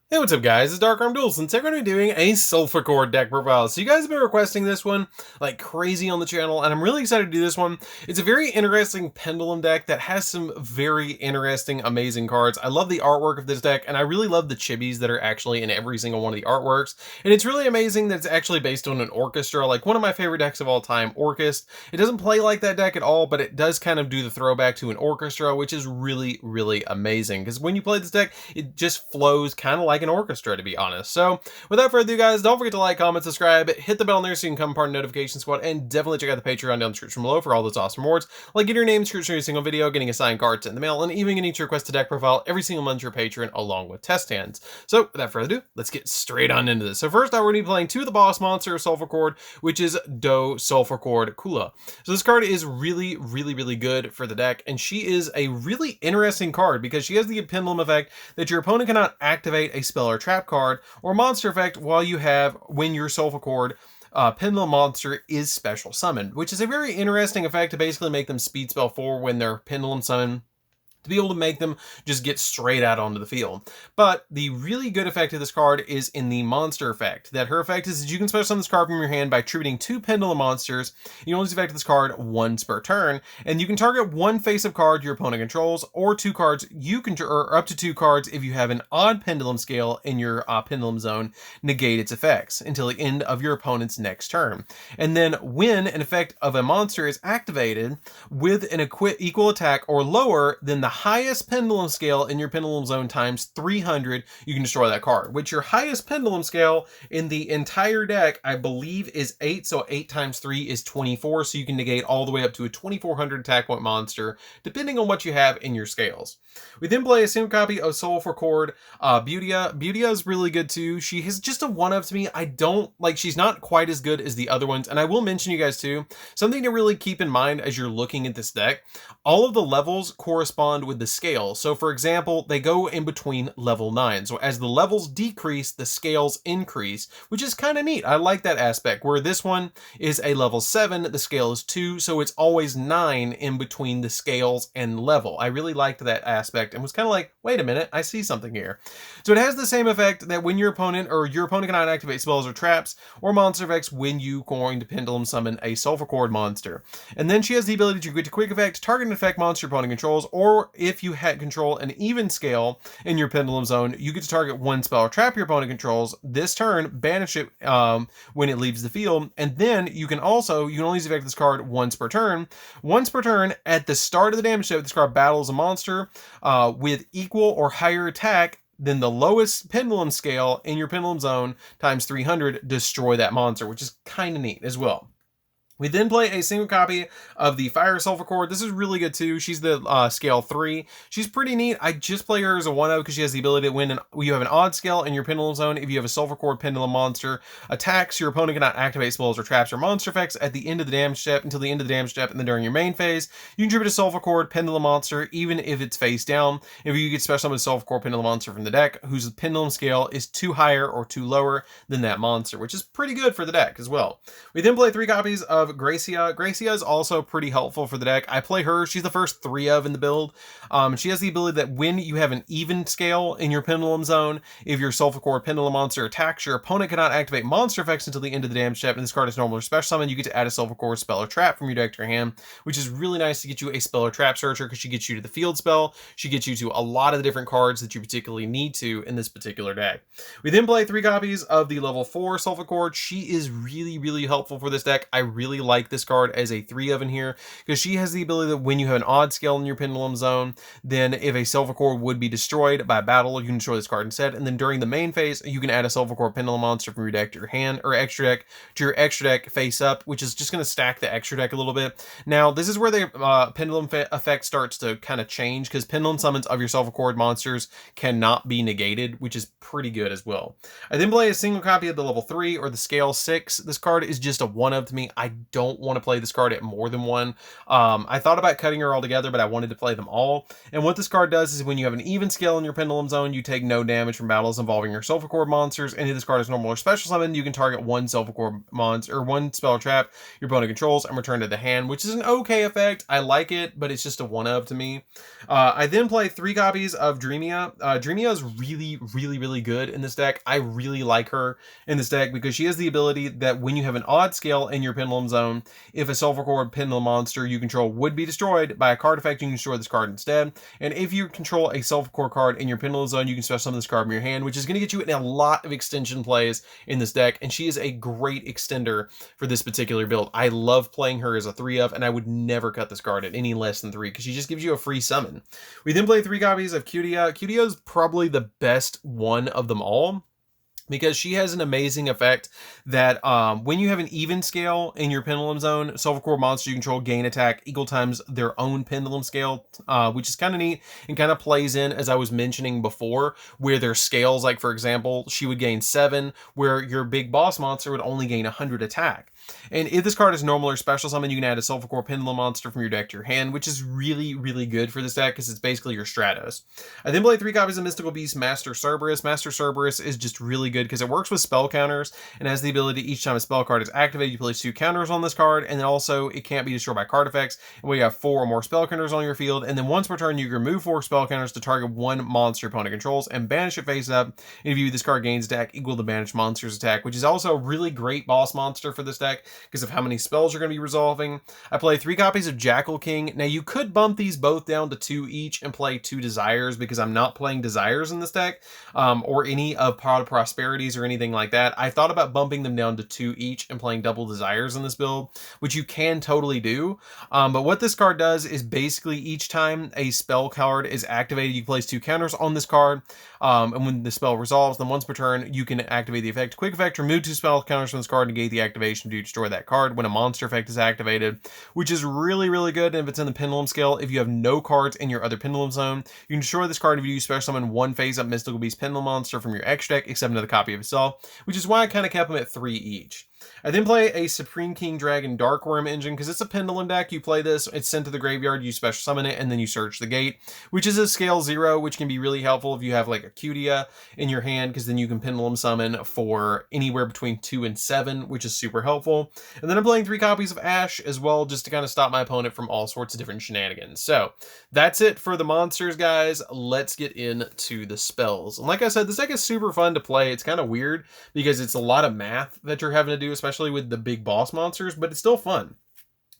Hey, what's up guys, it's DarkArmedDuelist, and today we're going to be doing a Solfachord deck profile. So you guys have been requesting this one like crazy on the channel, and I'm really excited to do this one. It's a very interesting pendulum deck that has some very interesting, amazing cards. I love the artwork of this deck, and I really love the chibis that are actually in every single one of the artworks. And it's really amazing that it's actually based on an orchestra, like one of my favorite decks of all time, Orchest. It doesn't play like that deck at all, but it does kind of do the throwback to an orchestra, which is really, really amazing. Because when you play this deck, it just flows kind of like an orchestra, to be honest. So without further ado guys, don't forget to like, comment, subscribe, hit the bell there so you can become part of the notification squad, and definitely check out the Patreon down in the description below for all those awesome rewards, like getting your name description every single video, getting assigned cards in the mail, and even getting to request a deck profile every single month to your Patreon along with test hands. So without further ado, let's get straight on into this. So first we're going to be playing the boss monster of Solfachord, which is Do Solfachord Kula. So this card is really, really, really good for the deck, and she is a really interesting card because she has the pendulum effect that your opponent cannot activate a spell or trap card or monster effect when your Solfachord pendulum monster is special summoned, which is a very interesting effect to basically make them speed spell 4 when they're pendulum summoned, to be able to make them just get straight out onto the field. But the really good effect of this card is in the monster effect. That her effect is that you can special summon this card from your hand by attributing 2 pendulum monsters. You only use the effect of this card once per turn, and you can target one face-up card your opponent controls, or 2 cards you can, or up to 2 cards if you have an odd pendulum scale in your pendulum zone, negate its effects until the end of your opponent's next turn. And then when an effect of a monster is activated with an equal attack or lower than the highest pendulum scale in your pendulum zone times 300, you can destroy that card, which your highest pendulum scale in the entire deck, I believe, is 8. So 8 times 3 is 24. So you can negate all the way up to a 2400 attack point monster, depending on what you have in your scales. We then play a single copy of Solfachord Beautia. Beautia is really good too. She has just a one of to me. I don't like, she's not quite as good as the other ones. And I will mention you guys too, something to really keep in mind as you're looking at this deck. All of the levels correspond with the scale. So for example, they go in between level 9. So as the levels decrease, the scales increase, which is kind of neat. I like that aspect, where this one is a level 7, the scale is 2, so it's always 9 in between the scales and level. I really liked that aspect and was kind of like, wait a minute, I see something here. So it has the same effect that when your opponent cannot activate spells or traps or monster effects when you going to pendulum summon a Solfachord monster. And then she has the ability to get a quick effect, target an effect monster your opponent controls, or if you had control an even scale in your pendulum zone, you get to target one spell or trap your opponent controls this turn, banish it when it leaves the field, and then you can only use the effect of this card once per turn. Once per turn, at the start of the damage step, this card battles a monster with equal or higher attack than the lowest pendulum scale in your pendulum zone times 300, destroy that monster, which is kind of neat as well. We then play a single copy of the Fire Solfachord. This is really good too. She's the scale 3. She's pretty neat. I just play her as a 1-0 because she has the ability to win. You have an odd scale in your pendulum zone. If you have a Solfachord pendulum monster attacks, your opponent cannot activate spells or traps or monster effects at the end of the damage step until the end of the damage step, and then during your main phase, you can tribute a Solfachord pendulum monster even if it's face down. If you get special summon a Solfachord pendulum monster from the deck whose pendulum scale is 2 higher or 2 lower than that monster, which is pretty good for the deck as well. We then play 3 copies of Gracia. Gracia is also pretty helpful for the deck. I play her. She's the first 3 of in the build. She has the ability that when you have an even scale in your pendulum zone, if your Solfachord pendulum monster attacks, your opponent cannot activate monster effects until the end of the damage step, and this card is normal or special summon. You get to add a Solfachord spell or trap from your deck to your hand, which is really nice to get you a spell or trap searcher because she gets you to the field spell. She gets you to a lot of the different cards that you particularly need to in this particular deck. We then play 3 copies of the level 4 Solfachord. She is really, really helpful for this deck. I really like this card as a 3 of in here because she has the ability that when you have an odd scale in your pendulum zone, then if a Solfachord would be destroyed by battle, you can destroy this card instead. And then during the main phase, you can add a Solfachord pendulum monster from your deck to your hand, or extra deck to your extra deck face up, which is just going to stack the extra deck a little bit. Now this is where the pendulum effect starts to kind of change, because pendulum summons of your Solfachord monsters cannot be negated, which is pretty good as well. I then play a single copy of the level 3 or the scale 6. This card is just a 1-of to me. I don't want to play this card at more than one. I thought about cutting her all together, but I wanted to play them all. And what this card does is when you have an even scale in your Pendulum Zone, you take no damage from battles involving your Solfachord monsters. And if this card is normal or special summon, you can target one Solfachord monster or one spell or trap your opponent controls and return to the hand, which is an okay effect. I like it, but it's just a one-of to me. I then play 3 copies of Dreamia. Dreamia is really good in this deck. I really like her in this deck because she has the ability that when you have an odd scale in your Pendulum Zone, if a Solfachord Pendulum monster you control would be destroyed by a card effect, you can destroy this card instead. And if you control a Solfachord card in your Pendulum Zone, you can special summon this card from your hand, which is going to get you in a lot of extension plays in this deck. And she is a great extender for this particular build. I love playing her as a 3-of, and I would never cut this card at any less than 3 because she just gives you a free summon. We then play 3 copies of Yugioh. Yugioh is probably the best one of them all, because she has an amazing effect that when you have an even scale in your Pendulum Zone, Solfachord monster you control gain attack equal times their own Pendulum scale, which is kind of neat and kind of plays in, as I was mentioning before, where their scales, like for example, she would gain 7, where your big boss monster would only gain 100 attack. And if this card is normal or special summon, you can add a Solfachord Pendulum monster from your deck to your hand, which is really good for this deck because it's basically your Stratos. I then play 3 copies of Mystical Beast Master Cerberus. Master Cerberus is just really good because it works with spell counters and has the ability each time a spell card is activated, you place 2 counters on this card, and then also it can't be destroyed by card effects. And we have 4 or more spell counters on your field, and then once per turn you can remove 4 spell counters to target one monster opponent controls and banish it face up. And if you this card gains attack equal to banished monster's attack, which is also a really great boss monster for this deck because of how many spells you're going to be resolving. I play 3 copies of Jackal King. Now you could bump these both down to 2 each and play 2 Desires because I'm not playing Desires in this deck, or any of Pot of Prosperities or anything like that. I thought about bumping them down to 2 each and playing double Desires in this build, which you can totally do. But what this card does is basically each time a spell card is activated, you place 2 counters on this card, and when the spell resolves, then once per turn, you can activate the effect. Quick effect, remove 2 spell counters from this card, negate the activation to destroy that card when a monster effect is activated, which is really good. And if it's in the Pendulum scale, if you have no cards in your other Pendulum Zone, you can destroy this card if you special summon 1 face-up Mystical Beast Pendulum monster from your extra deck, except another copy of itself, which is why I kind of kept them at 3 each. I then play a Supreme King Dragon Dark Worm Engine because it's a Pendulum deck. You play this, it's sent to the graveyard, you special summon it, and then you search the gate, which is a scale 0, which can be really helpful if you have like a Yugioh in your hand, because then you can Pendulum summon for anywhere between 2 and 7, which is super helpful. And then I'm playing 3 copies of Ash as well, just to kind of stop my opponent from all sorts of different shenanigans. So that's it for the monsters, guys. Let's get into the spells. And like I said, this deck is super fun to play. It's kind of weird because it's a lot of math that you're having to do, especially with the big boss monsters, but it's still fun.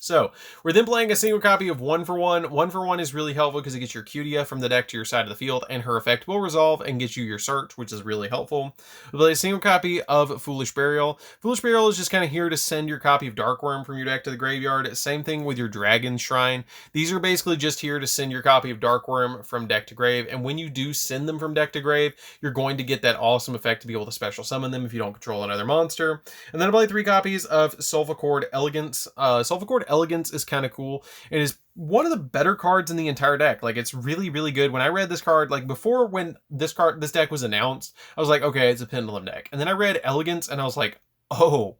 So we're then playing a single copy of 1 for 1. 1 for 1 is really helpful because it gets your Yugioh from the deck to your side of the field, and her effect will resolve and get you your search, which is really helpful. We play a single copy of Foolish Burial. Foolish Burial is just kind of here to send your copy of Dark Worm from your deck to the graveyard. Same thing with your Dragon Shrine. These are basically just here to send your copy of Dark Worm from deck to grave, and when you do send them from deck to grave, you're going to get that awesome effect to be able to special summon them if you don't control another monster. And then I play 3 copies of Solfachord Elegance. Solfachord Elegance is kind of cool. It is one of the better cards in the entire deck. Like, it's really good. When I read this card, like before, when this deck was announced, I was like, okay, it's a Pendulum deck. And then I read Elegance and I was like, oh,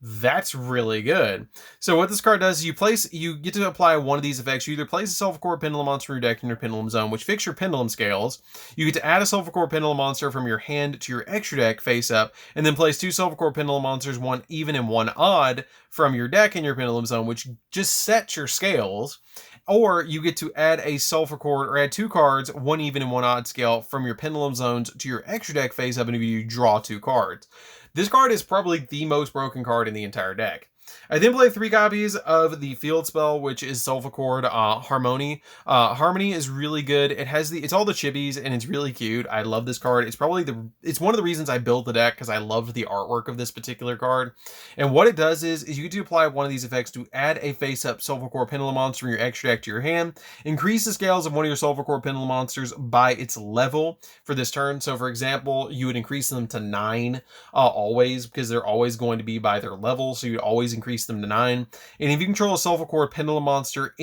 that's really good. So what this card does is you get to apply one of these effects. You either place a Solfachord Pendulum monster from your deck in your Pendulum Zone, which fix your Pendulum scales. You get to add a Solfachord Pendulum monster from your hand to your extra deck face up, and then place 2 Solfachord Pendulum monsters, 1 even and 1 odd, from your deck in your Pendulum Zone, which just sets your scales. Or you get to add a Solfachord, or add 2 cards, 1 even and 1 odd scale, from your Pendulum Zones to your extra deck face up, and if you draw 2 cards. This card is probably the most broken card in the entire deck. I then play 3 copies of the field spell, which is Solfachord Harmony. Harmony is really good. It's all the chibis and it's really cute. I love this card. It's one of the reasons I built the deck, because I loved the artwork of this particular card. And what it does is you get to apply one of these effects to add a face-up Solfachord Pendulum monster from your extra deck to your hand. Increase the scales of one of your Solfachord Pendulum monsters by its level for this turn. So for example, you would increase them to 9 always, because they're always going to be by their level. So you'd always increase them to 9. And if you control a Solfachord Pendulum monster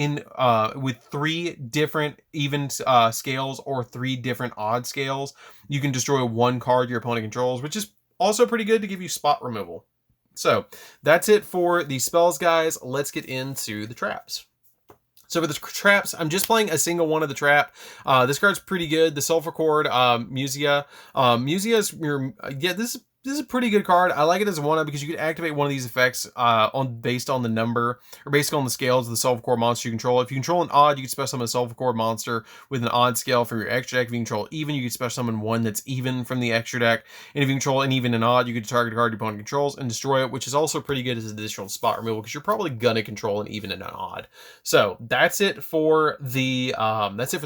with 3 different even scales or 3 different odd scales, you can destroy 1 card your opponent controls, which is also pretty good to give you spot removal. So that's it for the spells, guys. Let's get into the traps. So for the traps, I'm just playing a single one of the trap. This card's pretty good. The Solfachord, Musia. Musia's your, yeah, this is a pretty good card. I like it as a 1-up because you can activate one of these effects based on the number, or based on the scales of the Solfachord monster you control. If you control an odd, you can special summon a Solfachord monster with an odd scale from your extra deck. If you control even, you can special summon one that's even from the extra deck. And if you control an even and odd, you can target a card your opponent controls and destroy it, which is also pretty good as additional spot removal because you're probably gonna control an even and an odd. So that's it for the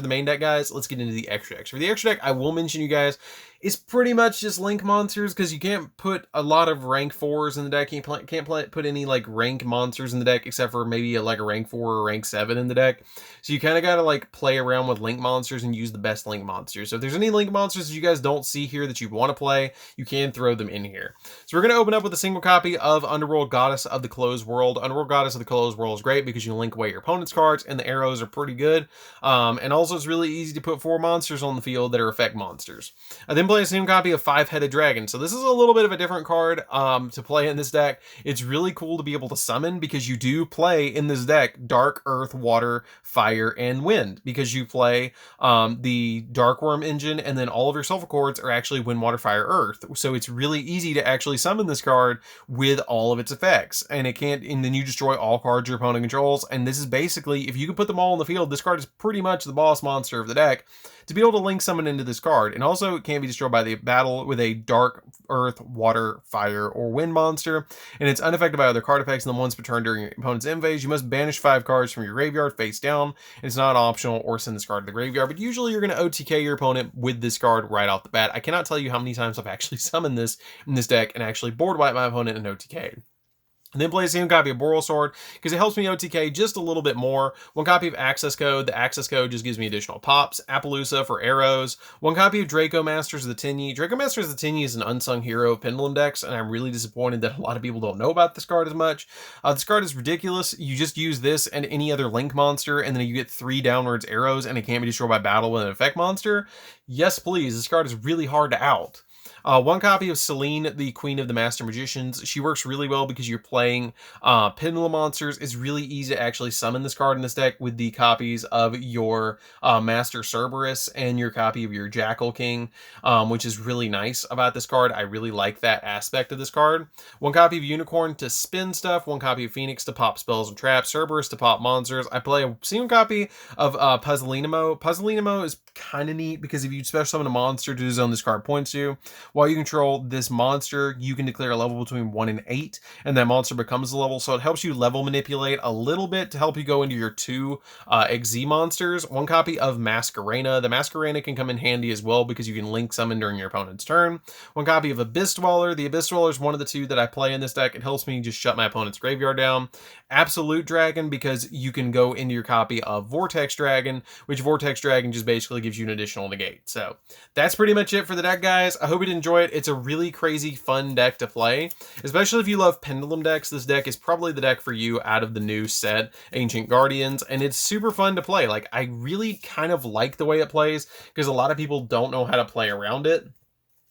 main deck, guys. Let's get into the extra decks. For the extra deck, I will mention, you guys, it's pretty much just link monsters because you can't put a lot of rank 4s in the deck. You can't put any like rank monsters in the deck except for maybe like a rank 4 or rank 7 in the deck. So you kind of got to like play around with link monsters and use the best link monsters. So if there's any link monsters that you guys don't see here that you want to play, you can throw them in here. So we're going to open up with a single copy of Underworld Goddess of the Closed World. Underworld Goddess of the Closed World is great because you can link away your opponent's cards and the arrows are pretty good. And also it's really easy to put 4 monsters on the field that are effect monsters. I then play a single copy of Five-Headed Dragon. So this is a little bit of a different card to play in this deck. It's really cool to be able to summon because you do play in this deck Dark, Earth, Water, Fire, and Wind because you play the Dark Worm engine, and then all of your Solfachords are actually Wind, Water, Fire, Earth. So it's really easy to actually summon this card with all of its effects, and then you destroy all cards your opponent controls. And this is basically, if you can put them all on the field, this card is pretty much the boss monster of the deck to be able to link summon into this card. And also it can be destroyed by the battle with a Dark, Earth, Water, Fire, or Wind monster, and it's unaffected by other card effects. And then once per turn during your opponent's end phase, you must banish 5 cards from your graveyard face down. And it's not optional or send this card to the graveyard, but usually you're going to OTK your opponent with this card right off the bat. I cannot tell you how many times I've actually summoned this in this deck and actually board wipe my opponent and OTK. And then play a single copy of Borrelsword because it helps me OTK just a little bit more. 1 copy of Access Code. The Access Code just gives me additional pops. Appaloosa for arrows. 1 copy of Draco Masters of the Tenyi. Draco Masters of the Tenyi is an unsung hero of Pendulum decks, and I'm really disappointed that a lot of people don't know about this card as much. This card is ridiculous. You just use this and any other link monster, and then you get 3 downwards arrows, and it can't be destroyed by battle with an effect monster. Yes, please. This card is really hard to out. 1 copy of Selene, the Queen of the Master Magicians. She works really well because you're playing Pendulum monsters. It's really easy to actually summon this card in this deck with the copies of your Master Cerberus and your copy of your Jackal King, which is really nice about this card. I really like that aspect of this card. 1 copy of Unicorn to spin stuff. 1 copy of Phoenix to pop spells and traps. Cerberus to pop monsters. I play a single copy of Puzzlinimo. Puzzlinimo is kind of neat because if you special summon a monster to the zone this card points to, while you control this monster, you can declare a level between 1 and 8, and that monster becomes a level. So it helps you level manipulate a little bit to help you go into your 2 XZ monsters. 1 copy of Masquerena. The Masquerena can come in handy as well because you can link summon during your opponent's turn. 1 copy of Abyss Dweller. The Abyss Dweller is one of the 2 that I play in this deck. It helps me just shut my opponent's graveyard down. Absolute Dragon, because you can go into your copy of Vortex Dragon, which Vortex Dragon just basically gives you an additional negate. So that's pretty much it for the deck, guys. I hope you enjoy it. It's a really crazy fun deck to play, especially if you love Pendulum decks. This deck is probably the deck for you out of the new set, Ancient Guardians, and it's super fun to play. Like, I really kind of like the way it plays because a lot of people don't know how to play around it.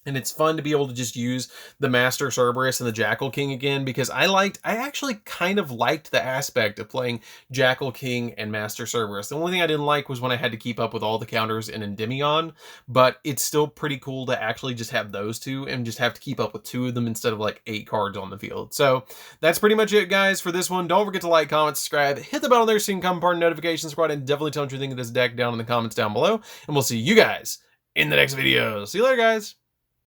And it's fun to be able to just use the Master Cerberus and the Jackal King again, because I actually kind of liked the aspect of playing Jackal King and Master Cerberus. The only thing I didn't like was when I had to keep up with all the counters in Endymion, but it's still pretty cool to actually just have those 2 and just have to keep up with 2 of them instead of like 8 cards on the field. So that's pretty much it, guys, for this one. Don't forget to like, comment, subscribe, hit the bell there so you can become part of the notification squad, and definitely tell me what you think of this deck down in the comments down below. And we'll see you guys in the next video. See you later, guys.